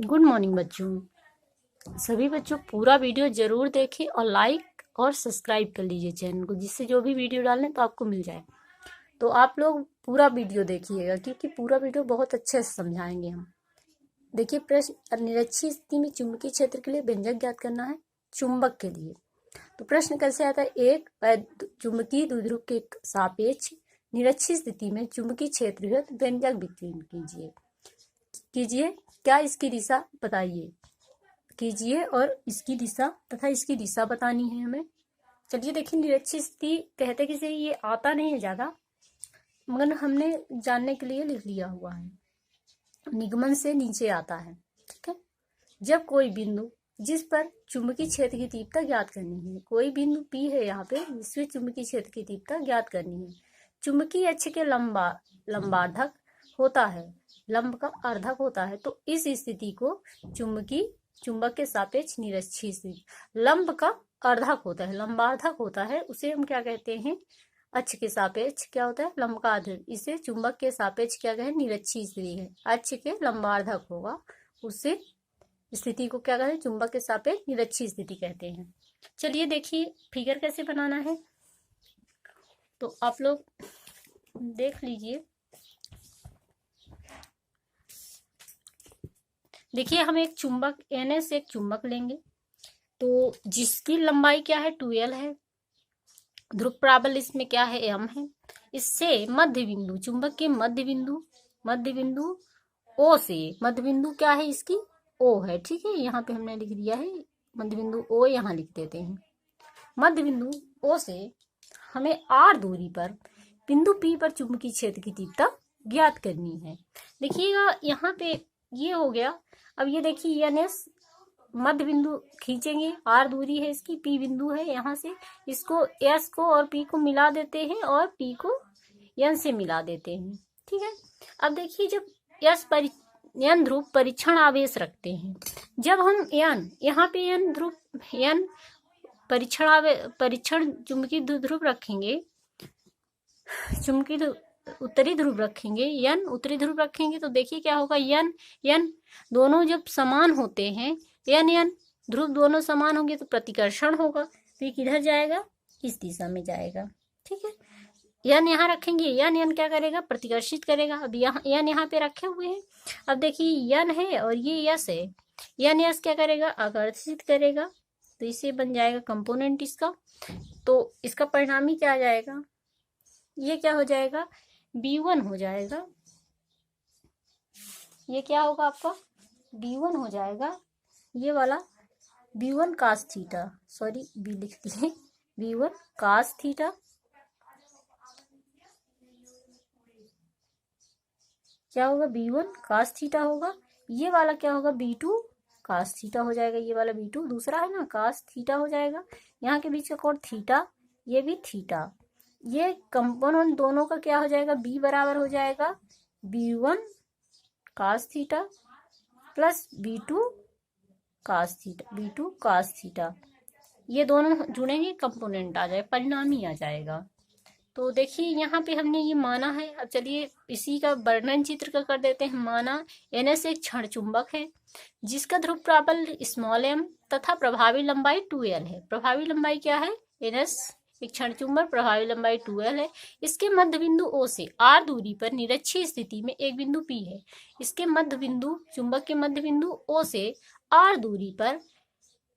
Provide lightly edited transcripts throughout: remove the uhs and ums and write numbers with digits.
Good morning बच्चों। सभी बच्चों पूरा वीडियो जरूर देखें और लाइक और सब्सक्राइब कर लीजिए चैनल को, जिससे जो भी वीडियो डालें तो आपको मिल जाए। तो आप लोग पूरा वीडियो देखिएगा, क्योंकि पूरा वीडियो बहुत अच्छे से समझाएंगे हम। देखिए, प्रश्न निरक्षीय स्थिति में चुंबकीय क्षेत्र के लिए व्यंजक ज्ञात करना है चुंबक के लिए। तो प्रश्न कैसे आता है? एक चुंबकीय द्विध्रुव के सापेक्ष निरक्षीय स्थिति में चुंबकीय क्षेत्र हेतु व्यंजक विकलन कीजिए। क्या इसकी दिशा बताइए कीजिए और इसकी दिशा तथा इसकी दिशा बतानी है हमें। चलिए देखिए, निरक्षीय स्थिति कहते किसे, ये आता नहीं है ज्यादा, मगर हमने जानने के लिए लिख लिया हुआ है। निगमन से नीचे आता है, ठीक है। जब कोई बिंदु जिस पर चुंबकीय क्षेत्र की तीव्रता ज्ञात करनी है, कोई बिंदु P है यहाँ पे, जिसमें चुंबकीय क्षेत्र की तीव्रता ज्ञात करनी है। चुंबकीय अक्ष के लंबार्धक होता है, लंब का अर्धक होता है। तो इस स्थिति को चुंबक के सापेक्ष निरक्षीय स्थिति, लंब का अर्धक होता है, लंबार्धक होता है, उसे हम क्या कहते हैं? अक्ष के सापेक्ष क्या होता है? लंब का अर्धक। इसे चुंबक के सापेक्ष क्या कहें? निरक्षीय स्थिति है। अक्ष के लंबार्धक होगा, उसे स्थिति को क्या कहते हैं? चुंबक के सापेक्ष निरक्षीय स्थिति कहते हैं। चलिए देखिए फिगर कैसे बनाना है, तो आप लोग देख लीजिए। देखिए, हम एक चुंबक NS एक चुंबक लेंगे, तो जिसकी लंबाई क्या है? 2L है। ध्रुव प्राबल्य इसमें क्या है? M है। इससे मध्य बिंदु, चुंबक के मध्य बिंदु O से, मध्य बिंदु क्या है इसकी? O है, ठीक है। यहाँ पे हमने लिख दिया है मध्य बिंदु O, यहाँ लिख देते हैं। मध्य बिंदु O से हमें R दूरी पर बिंदु P पर चुंबकीय क्षेत्र की तीव्रता ज्ञात करनी है। देखिएगा यहाँ पे ये हो गया। अब ये देखिए NS मध्य बिंदु खींचेंगे, R दूरी है इसकी, P बिंदु है, यहाँ से इसको S को और P को मिला देते हैं और P को N से मिला देते हैं, ठीक है। अब देखिए, जब N ध्रुव परीक्षण आवेश रखते हैं, जब हम यहाँ पे N ध्रुव परीक्षण चुंबकीय ध्रुव रखेंगे, चुंबकीय उत्तरी ध्रुव रखेंगे, N उत्तरी ध्रुव रखेंगे, तो देखिए क्या होगा? N दोनों जब समान होते हैं, N ध्रुव दोनों समान होंगे तो प्रतिकर्षण होगा। तो ये किधर जाएगा? इस दिशा में जाएगा, ठीक है। N यहाँ रखेंगे, N क्या करेगा? प्रतिकर्षित करेगा। अब N यहाँ पे रखे हुए हैं। अब देखिए N है और ये S है, S क्या करेगा? आकर्षित करेगा। तो इसे बन जाएगा कंपोनेंट इसका। तो इसका परिणामी क्या आ जाएगा? ये क्या हो जाएगा? B1 हो जाएगा। ये क्या होगा आपका? B1 हो जाएगा, ये वाला B1 cos theta, sorry B लिख दिए, B1 cos थीटा। क्या होगा? B1 cos थीटा होगा। ये वाला क्या होगा? B2 cos थीटा हो जाएगा। ये वाला B2 दूसरा है ना, cos थीटा हो जाएगा। यहाँ के बीच का कोण थीटा, ये भी थीटा। ये कंपोनेंट दोनों का क्या हो जाएगा? B बराबर हो जाएगा B1 cos theta plus B2 cos theta. ये दोनों जुड़ेंगे, कंपोनेंट आ जाए, परिणामी आ जाएगा। तो देखिए यहाँ पे हमने ये माना है। अब चलिए इसी का वर्णन चित्र का कर देते हैं। माना NS एक क्षण चुंबक है, जिसका ध्रुव प्राबल्य m तथा प्रभावी लंबाई 2L है। प्रभावी लंबाई क्या है? NS एक क्षण चुंबक, प्रभावी लंबाई 2L है। इसके मध्य बिंदु O से R दूरी पर निरक्षीय स्थिति में एक बिंदु P है। इसके मध्य बिंदु, चुंबक के मध्य बिंदु O से R दूरी पर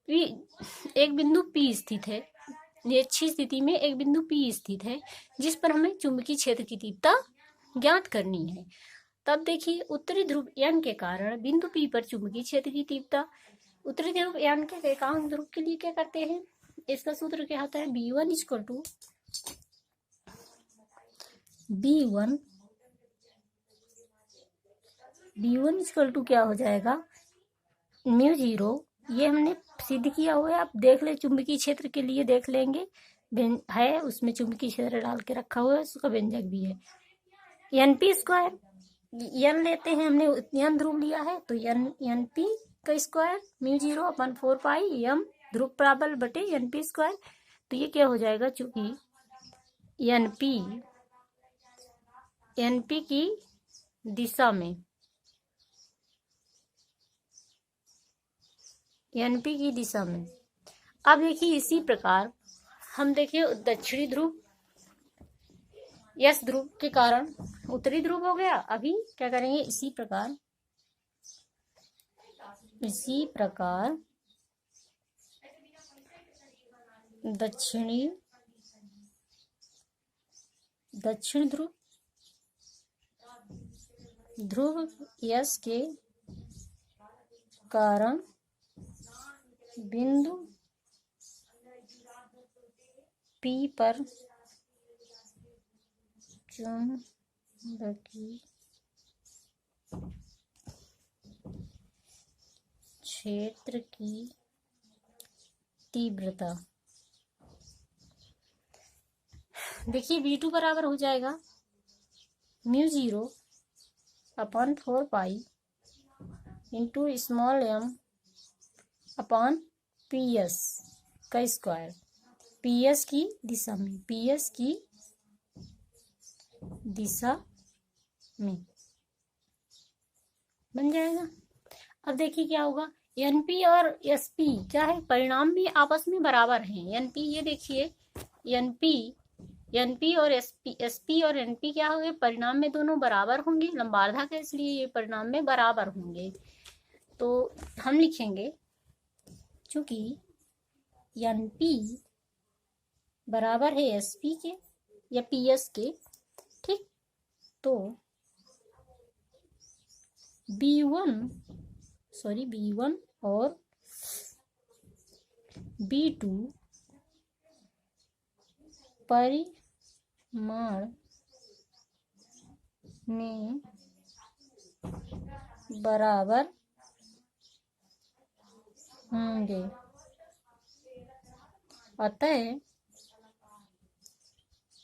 एक बिंदु P स्थित है। निरक्षीय स्थिति में एक बिंदु P स्थित है, जिस पर हमें चुंबकीय क्षेत्र की तीव्रता ज्ञात करनी है। तब देखिए, उत्तरी ध्रुव N के कारण बिंदु P पर चुंबकीय क्षेत्र की तीव्रता, उत्तरी ध्रुव N के एकांक ध्रुव के लिए क्या करते हैं? इसका सूत्र क्या होता है? B1 इक्वल टू क्या हो जाएगा? μ0। ये हमने सिद्ध किया हुआ है, आप देख ले, चुंबकीय क्षेत्र के लिए देख लेंगे, है उसमें चुंबकीय क्षेत्र डाल के रखा हुआ है, उसका व्यंजक भी है। NP स्क्वायर, N लेते हैं हमने, N ध्रुव लिया है, तो NP का स्क्वायर μ0/4π ध्रुव प्राबल्य बटे NP स्क्वायर। तो ये क्या हो जाएगा? चूंकि NP की दिशा में NP की दिशा में। अब देखिए इसी प्रकार हम देखिए दक्षिणी ध्रुव यस ध्रुव के कारण उत्तरी ध्रुव हो गया। अभी क्या करेंगे, इसी प्रकार दक्षिण ध्रुव यस के कारण बिंदु P पर चुंबकीय क्षेत्र की तीव्रता, देखिए V2 बराबर हो जाएगा μ0 upon 4 pi into small m upon PS का स्क्वायर, PS की दिशा में बन जाएगा। अब देखिए क्या होगा, NP और SP क्या है, परिणाम भी आपस में बराबर हैं। NP ये देखिए NP और SP और NP क्या होंगे, परिणाम में दोनों बराबर होंगे, लंबार्धक है इसलिए ये परिणाम में बराबर होंगे। तो हम लिखेंगे चूंकि NP बराबर है SP के या PS के, ठीक, तो B1 और B2 परिमाण में बराबर होंगे, अतः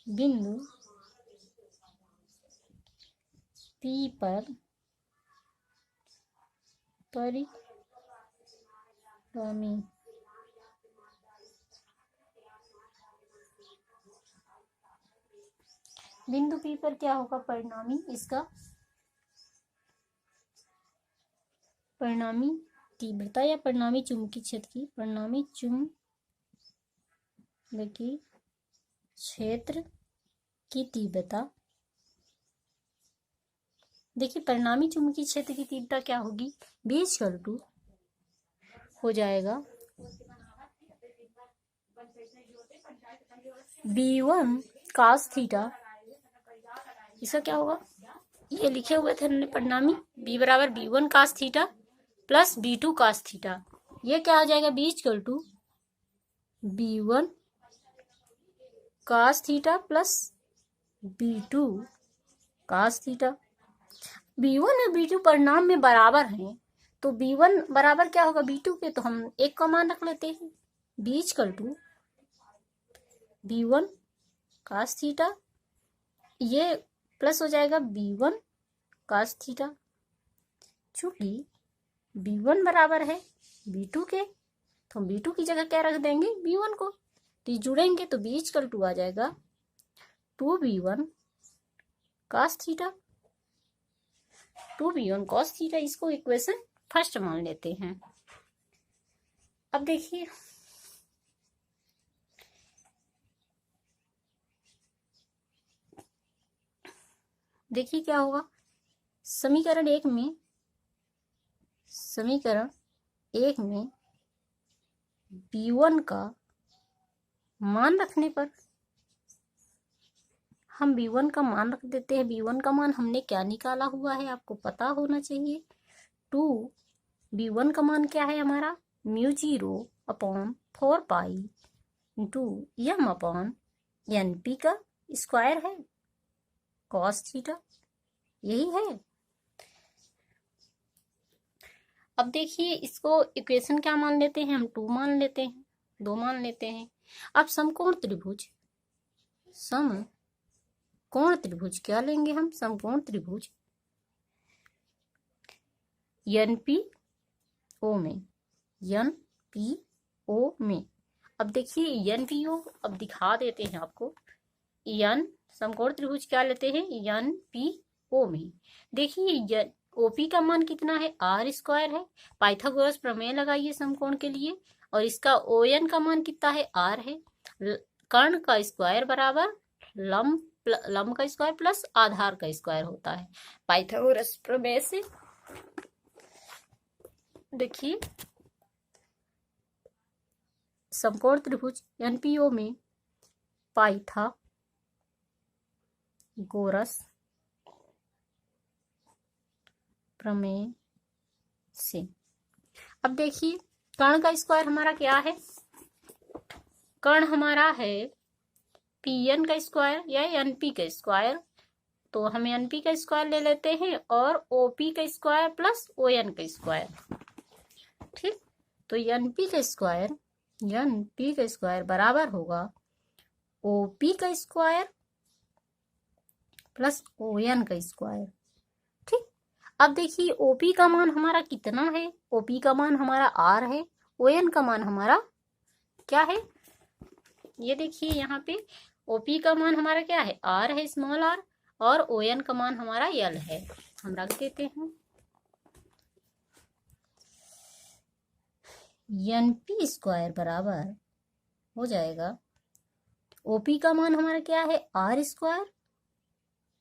बिंदु P पर परिणामी बिंदु P पर क्या होगा, परिणामी, इसका परिणामी तीव्रता या परिणामी चुंबकीय क्षेत्र की, परिणामी चुंबकीय क्षेत्र की तीव्रता, देखिए परिणामी चुंबकीय क्षेत्र की तीव्रता क्या होगी, B= हो जाएगा B1 cos थीटा, इसका क्या होगा, ये लिखे हुए थे हमने परिणामी, B बराबर B1 cos theta plus B2 cos theta, ये क्या हो जाएगा, B= B1 cos theta plus B2 cos theta. B1 और B2 परिणाम में बराबर हैं, तो B1 बराबर क्या होगा, B2 के, तो हम 1 का मान रख लेते हैं, B= B1 cos थीटा, ये प्लस हो जाएगा B1 cos थीटा। चूंकि B1 बराबर है B2 के, तो हम B2 की जगह क्या रख देंगे, B1 को, तो जुड़ेंगे तो B= आ जाएगा 2B1 cos theta, 2B1 cos theta, इसको इक्वेशन फर्स्ट मान लेते हैं। अब देखिए क्या होगा, समीकरण एक में B1 का मान रखने पर हम B1 का मान रख देते हैं। B1 का मान हमने क्या निकाला हुआ है, आपको पता होना चाहिए, 2B1 का मान क्या है हमारा, μ0 upon 4 pi into m upon NP का स्क्वायर है, cos थीटा, यही है। अब देखिए इसको इक्वेशन क्या मान लेते हैं हम, 2 मान लेते हैं। अब समकोण त्रिभुज क्या लेंगे हम, समकोण त्रिभुज NPO में। अब देखिए NPO, अब दिखा देते हैं आपको, समकोण त्रिभुज क्या लेते हैं NPO में। देखिए ओपी का मान कितना है, आर स्क्वायर है। पाइथागोरस प्रमेय लगाइए समकोण के लिए, और इसका ओएन का मान कितना है, आर है। कर्ण का स्क्वायर बराबर लंब का स्क्वायर प्लस आधार का स्क्वायर होता है पाइथागोरस प्रमेय से। देखिए समकोण त्रिभुज एनपीओ में पाइथागोरस प्रमेय से। अब देखिए कर्ण का स्क्वायर हमारा क्या है, कर्ण हमारा है पीएन का स्क्वायर या एनपी का स्क्वायर। तो हम एनपी का स्क्वायर ले लेते हैं और ओपी का स्क्वायर प्लस ओएन का स्क्वायर। ठीक, तो एनपी का स्क्वायर बराबर होगा ओपी का स्क्वायर प्लस ओएन का स्क्वायर। ठीक, अब देखिए ओपी का मान हमारा कितना है, ओपी का मान हमारा आर है, ओएन का मान हमारा क्या है, ये देखिए यहाँ पे ओपी का मान हमारा क्या है, आर है, स्मॉल आर, और ओएन का मान हमारा एल है। हम रख देते हैं एनपी स्क्वायर बराबर हो जाएगा, ओपी का मान हमारा क्या है, आर स्क्वायर,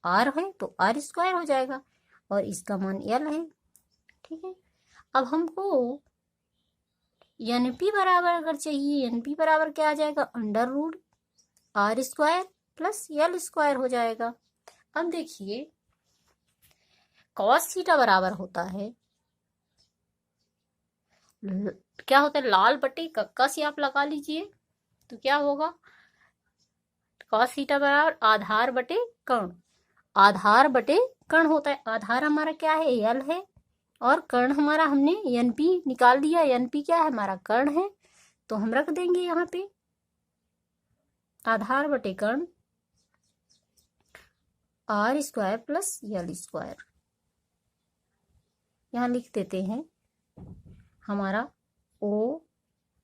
आर है तो आर स्क्वायर हो जाएगा, और इसका मान एल है। ठीक है, अब हमको एनपी बराबर अगर चाहिए, एनपी बराबर क्या आ जाएगा, under root R square plus L square हो जाएगा। अब देखिए कॉस थीटा बराबर होता है, क्या होता है, लाल बटे कक्का से आप लगा लीजिए तो क्या होगा, कॉस थीटा बराबर आधार बटे कर्ण, आधार बटे कर्ण होता है। आधार हमारा क्या है, एल है, और कर्ण हमारा हमने एनपी निकाल दिया, एनपी क्या है हमारा, कर्ण है, तो हम रख देंगे यहाँ पे आधार बटे कर्ण R square plus L square. यहाँ लिख देते हैं हमारा ओ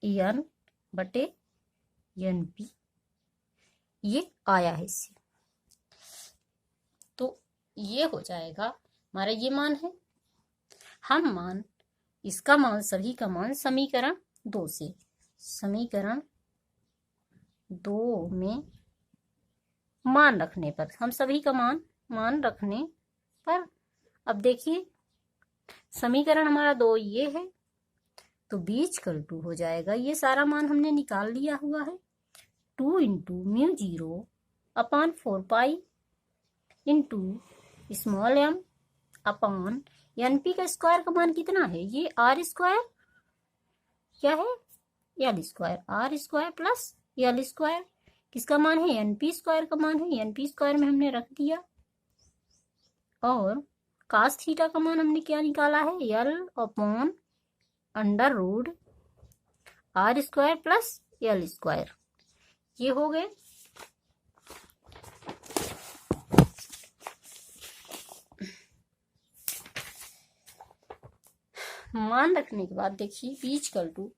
एन बटे एन पी, ये आया है इससे, तो ये हो जाएगा हमारा, ये मान है। हम मान, इसका मान, सभी का मान समीकरण 2 से, समीकरण 2 में मान रखने पर, हम सभी का मान रखने पर, अब देखिए समीकरण हमारा 2 ये है, तो बीच कल 2 हो जाएगा, ये सारा मान हमने निकाल लिया हुआ है। 2 into mu 0 upon 4 pi into small M upon NP का स्क्वायर का मान कितना है, ये आर स्क्वायर क्या है, L square, R square plus L square, किसका मान है, एनपी स्क्वायर का मान है, एनपी स्क्वायर में हमने रख दिया, और कास थीटा का मान हमने क्या निकाला है, L upon under root R square plus L square, ये हो गए। मान रखने के बाद देखिए बीच कल 2,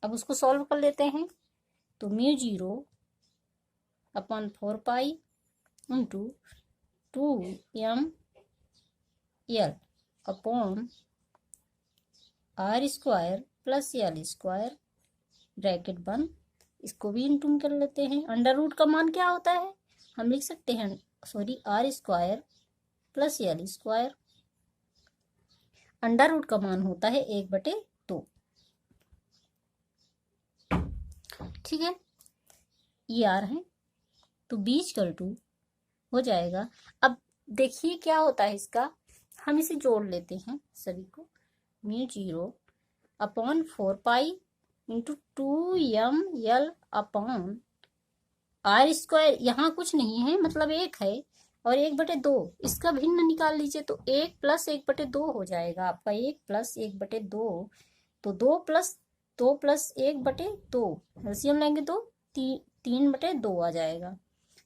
अब उसको सॉल्व कर लेते हैं, तो mu 0 upon 4 pi into 2 M L upon R square plus L square bracket बंद, इसको भी इंटू कर लेते हैं। अंडर रूट का मान क्या होता है, हम लिख सकते हैं, sorry, R square plus L square, under root का मान होता है 1/2। ठीक है, ये आर है, तो बीच कल 2 हो जाएगा। अब देखिए क्या होता है इसका, हम इसे जोड़ लेते हैं सभी को, mu 0 upon 4 pi into 2 M L upon R square, यहाँ कुछ नहीं है मतलब 1 है, और 1/2, इसका भिन्न निकाल लीजिए तो 1 प्लस 1/2 हो जाएगा आपका, 1 प्लस 1/2, तो 2 प्लस 1/2, एलसीएम लेंगे तो 3/2 आ जाएगा।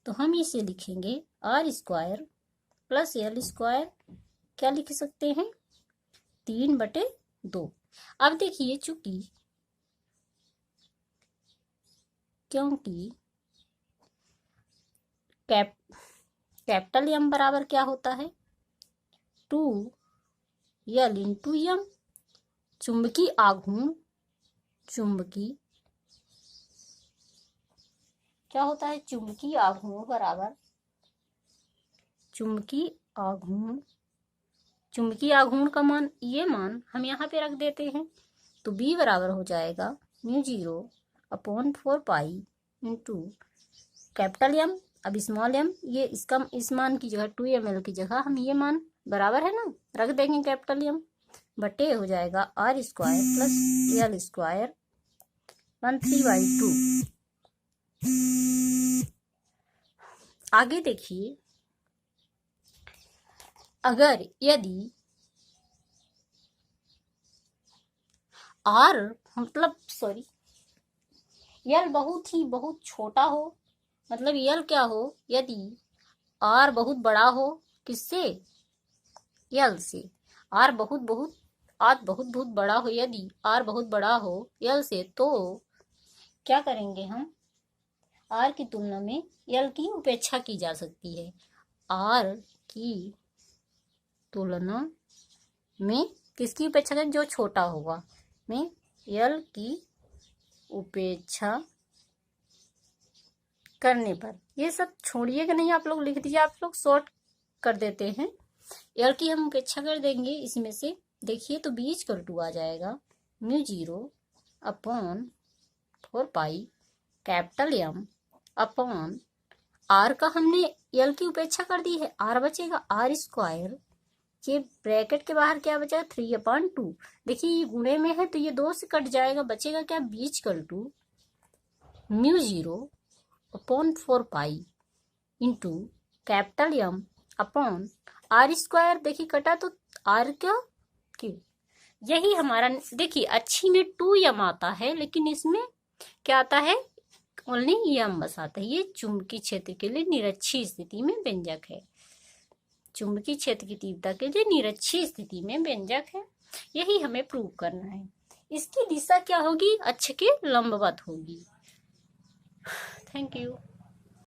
तो हम इसे लिखेंगे R square plus L square, क्या लिख सकते हैं, 3/2। अब देखिए क्योंकि कैपिटल एम बराबर क्या होता है, 2l इंटू m। चुंबकीय आघूर्ण, चुंबकीय क्या होता है, चुंबकीय आघूर्ण बराबर चुंबकीय आघूर्ण, चुंबकीय आघूर्ण का मान, ये मान हम यहाँ पे रख देते हैं, तो B बराबर हो जाएगा μ0/4 पाई इंटू कैपिटल M। अब स्मॉल m, ये इसका इस मान की जगह 2ml की जगह हम ये मान बराबर है ना रख देंगे कैपिटल M, बटे हो जाएगा r square plus l square 1/3/2। आगे देखिए, अगर यदि r मतलब l बहुत छोटा हो, मतलब l क्या हो, यदि r बहुत बड़ा हो, किससे, l से, r बहुत बड़ा हो, यदि r बहुत बड़ा हो l से, तो क्या करेंगे हम, r की तुलना में l की उपेक्षा की जा सकती है। r की तुलना में किसकी उपेक्षा करें, जो छोटा होगा, में l की उपेक्षा करने पर, ये सब छोड़िएगा नहीं, आप लोग लिख दीजिए, आप लोग शॉर्ट कर देते हैं। l की हम उपेक्षा कर देंगे इसमें से, देखिए तो b = 2 आ जाएगा μ0/4 pi capital M upon r का हमने l की उपेक्षा कर दी है, r बचेगा r स्क्वायर, ये ब्रैकेट के बाहर क्या बचेगा 3/2। देखिए ये गुणे में है तो ये 2 से कट जाएगा, बचेगा क्या, b = μ0/4 pi into capital M upon r square. देखिए कटा तो r क्यों, यही हमारा, देखिए अच्छी में 2m आता है, लेकिन इसमें क्या आता है, ओनली m बस आता है। ये चुंबकीय क्षेत्र के लिए निरक्षीय स्थिति में व्यंजक है, चुंबकीय क्षेत्र की तीव्रता के लिए निरक्षीय स्थिति में व्यंजक है, यही हमें प्रूव करना है। इसकी दिशा क्या होगी, अक्ष के लंबवत होगी। Thank you.